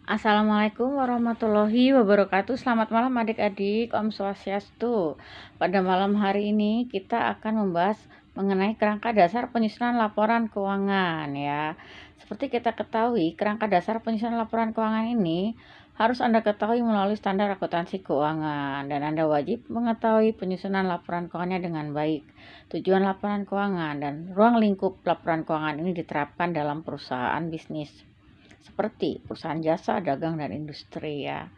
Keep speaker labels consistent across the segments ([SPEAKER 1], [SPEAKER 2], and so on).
[SPEAKER 1] Assalamualaikum warahmatullahi wabarakatuh. Selamat malam adik-adik, Om Swastiastu. Pada malam hari ini kita akan membahas mengenai kerangka dasar penyusunan laporan keuangan ya. Seperti kita ketahui, kerangka dasar penyusunan laporan keuangan ini harus Anda ketahui melalui standar akuntansi keuangan, dan Anda wajib mengetahui penyusunan laporan keuangannya dengan baik. Tujuan laporan keuangan dan ruang lingkup laporan keuangan ini diterapkan dalam perusahaan bisnis seperti perusahaan jasa, dagang, dan industri ya.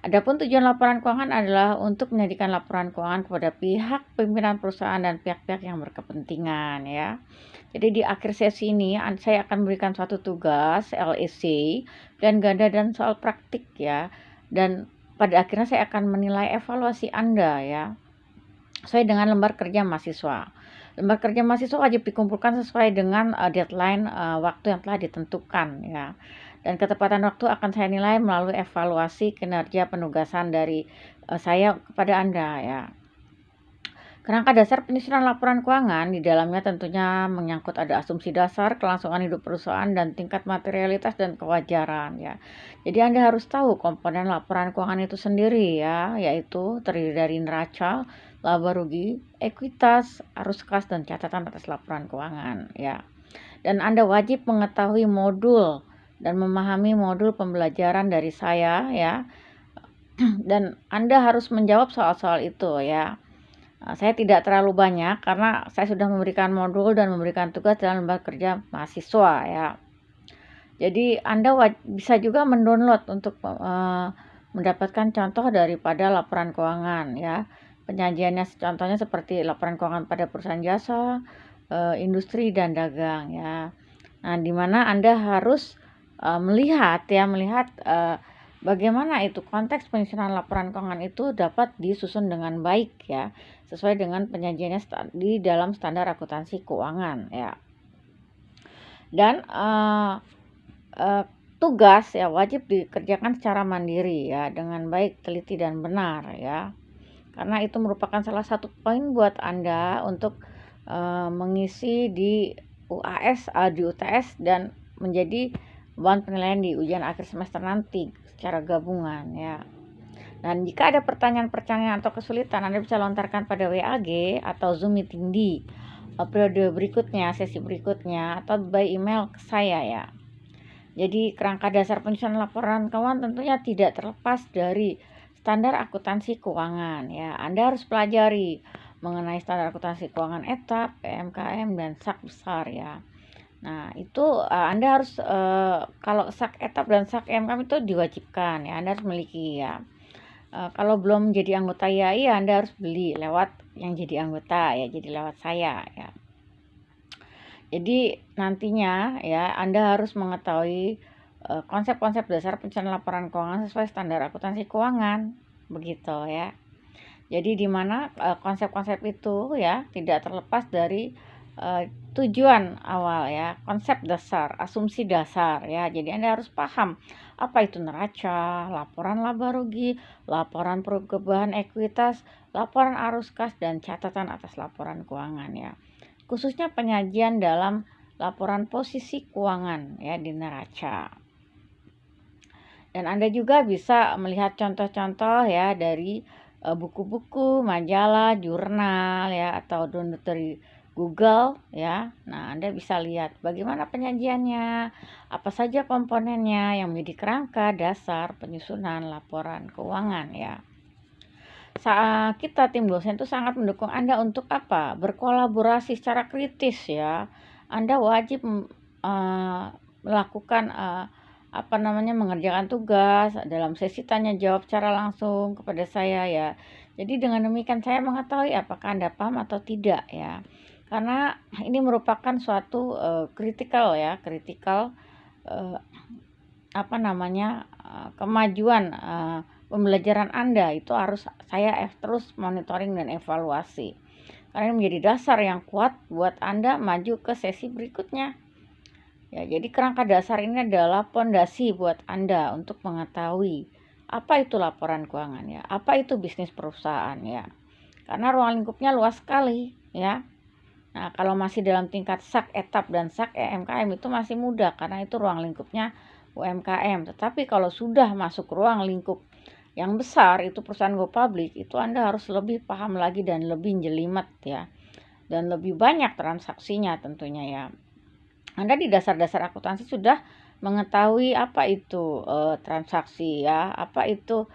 [SPEAKER 1] Adapun tujuan laporan keuangan adalah untuk menjadikan laporan keuangan kepada pihak pimpinan perusahaan dan pihak-pihak yang berkepentingan ya. Jadi di akhir sesi ini saya akan memberikan suatu tugas LEC dan ganda dan soal praktik ya. Dan pada akhirnya saya akan menilai evaluasi Anda ya, sesuai dengan lembar kerja mahasiswa. Lembar kerja mahasiswa wajib dikumpulkan sesuai dengan deadline waktu yang telah ditentukan ya. Dan ketepatan waktu akan saya nilai melalui evaluasi kinerja penugasan dari saya kepada Anda ya. Kerangka dasar penyusunan laporan keuangan di dalamnya tentunya menyangkut ada asumsi dasar, kelangsungan hidup perusahaan, dan tingkat materialitas dan kewajaran ya. Jadi Anda harus tahu komponen laporan keuangan itu sendiri ya, yaitu terdiri dari neraca, laba rugi, ekuitas, arus kas, dan catatan atas laporan keuangan ya. Dan Anda wajib mengetahui modul dan memahami modul pembelajaran dari saya ya. Dan Anda harus menjawab soal-soal itu ya. Saya tidak terlalu banyak karena saya sudah memberikan modul dan memberikan tugas dalam lembar kerja mahasiswa ya. Jadi Anda bisa juga mendownload untuk mendapatkan contoh daripada laporan keuangan ya. Penyajiannya contohnya seperti laporan keuangan pada perusahaan jasa, industri, dan dagang ya. Nah, di mana Anda harus melihat bagaimana itu konteks penyusunan laporan keuangan itu dapat disusun dengan baik ya, sesuai dengan penyajiannya di dalam standar akuntansi keuangan ya. Dan tugas ya wajib dikerjakan secara mandiri ya, dengan baik, teliti, dan benar ya. Karena itu merupakan salah satu poin buat Anda untuk mengisi di di UTS dan menjadi bahan penilaian di ujian akhir semester nanti secara gabungan ya. Dan jika ada pertanyaan-pertanyaan atau kesulitan, Anda bisa lontarkan pada WAG atau Zoom meeting di periode berikutnya, sesi berikutnya, atau by email ke saya ya. Jadi kerangka dasar penyusunan laporan keuangan tentunya tidak terlepas dari standar akuntansi keuangan ya. Anda harus pelajari mengenai standar akuntansi keuangan ETAP, PMKM, dan SAK besar ya. Nah, itu Anda harus kalau SAK ETAP dan SAK PMKM itu diwajibkan ya, Anda harus miliki ya. Kalau belum jadi anggota YAI ya Anda harus beli lewat yang jadi anggota ya, jadi lewat saya ya. Jadi nantinya ya Anda harus mengetahui konsep-konsep dasar penyusunan laporan keuangan sesuai standar akuntansi keuangan, begitu ya. Jadi di mana konsep-konsep itu ya tidak terlepas dari tujuan awal ya, konsep dasar, asumsi dasar ya. Jadi Anda harus paham apa itu neraca, laporan laba rugi, laporan perubahan ekuitas, laporan arus kas, dan catatan atas laporan keuangan ya. Khususnya penyajian dalam laporan posisi keuangan ya di neraca. Dan Anda juga bisa melihat contoh-contoh ya dari buku-buku, majalah, jurnal ya, atau download dari Google ya. Nah, Anda bisa lihat bagaimana penyajiannya, apa saja komponennya yang menjadi kerangka dasar penyusunan laporan keuangan ya. Saat kita tim dosen itu sangat mendukung Anda untuk apa? Berkolaborasi secara kritis ya. Anda wajib melakukan mengerjakan tugas dalam sesi tanya jawab secara langsung kepada saya ya. Jadi dengan demikian saya mengetahui apakah Anda paham atau tidak ya. Karena ini merupakan suatu kritikal kemajuan pembelajaran Anda itu harus saya terus monitoring dan evaluasi. Karena ini menjadi dasar yang kuat buat Anda maju ke sesi berikutnya. Ya, jadi kerangka dasar ini adalah fondasi buat Anda untuk mengetahui apa itu laporan keuangan ya, apa itu bisnis perusahaan ya. Karena ruang lingkupnya luas sekali ya. Nah, kalau masih dalam tingkat SAK ETAP dan SAK EMKM itu masih mudah karena itu ruang lingkupnya UMKM. Tetapi kalau sudah masuk ruang lingkup yang besar, itu perusahaan go public, itu Anda harus lebih paham lagi dan lebih jelimet ya. Dan lebih banyak transaksinya tentunya ya. Anda di dasar-dasar akuntansi sudah mengetahui apa itu transaksi ya, apa itu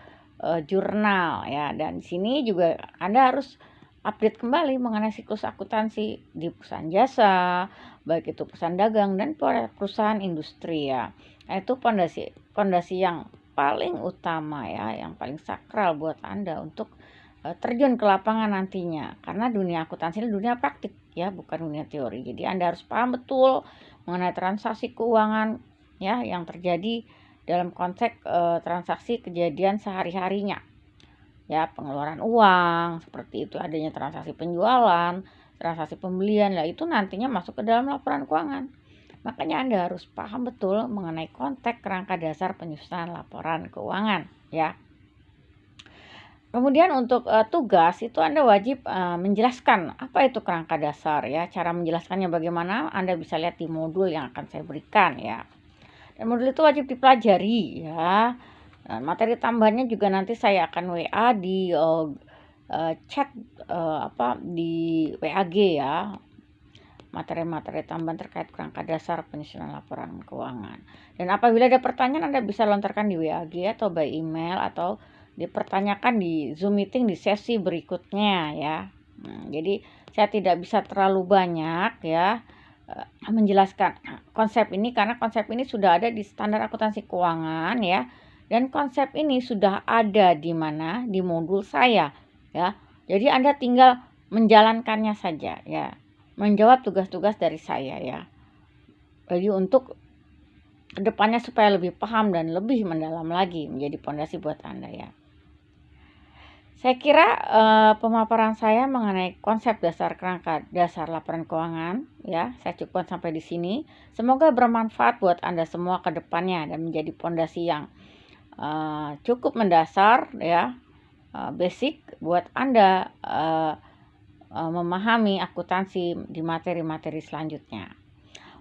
[SPEAKER 1] jurnal ya. Dan di sini juga Anda harus update kembali mengenai siklus akuntansi di perusahaan jasa, baik itu perusahaan dagang dan perusahaan industri ya. Nah, itu pondasi yang paling utama ya, yang paling sakral buat Anda untuk terjun ke lapangan nantinya. Karena dunia akuntansi ini dunia praktik ya, bukan dunia teori. Jadi Anda harus paham betul mengenai transaksi keuangan ya yang terjadi dalam konteks transaksi kejadian sehari-harinya. Ya, pengeluaran uang, seperti itu, adanya transaksi penjualan, transaksi pembelian, lah itu nantinya masuk ke dalam laporan keuangan. Makanya Anda harus paham betul mengenai konteks kerangka dasar penyusunan laporan keuangan ya. Kemudian untuk tugas itu Anda wajib menjelaskan apa itu kerangka dasar ya. Cara menjelaskannya bagaimana Anda bisa lihat di modul yang akan saya berikan ya. Dan modul itu wajib dipelajari ya. Nah, materi tambahannya juga nanti saya akan WA di chat di WAG ya. Materi-materi tambahan terkait kerangka dasar penyusunan laporan keuangan. Dan apabila ada pertanyaan Anda bisa lontarkan di WAG atau by email atau dipertanyakan di Zoom meeting di sesi berikutnya ya. Jadi saya tidak bisa terlalu banyak ya menjelaskan konsep ini karena konsep ini sudah ada di standar akuntansi keuangan ya. Dan konsep ini sudah ada di mana? Di modul saya ya. Jadi Anda tinggal menjalankannya saja ya. Menjawab tugas-tugas dari saya ya. Jadi untuk kedepannya supaya lebih paham dan lebih mendalam lagi menjadi pondasi buat Anda ya. Saya kira pemaparan saya mengenai konsep dasar kerangka dasar laporan keuangan ya, saya cukupkan sampai di sini. Semoga bermanfaat buat Anda semua ke depannya dan menjadi pondasi yang cukup mendasar ya, basic buat Anda memahami akuntansi di materi-materi selanjutnya.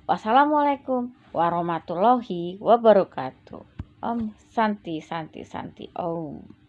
[SPEAKER 1] Wassalamualaikum warahmatullahi wabarakatuh. Om Santi Santi Santi Om.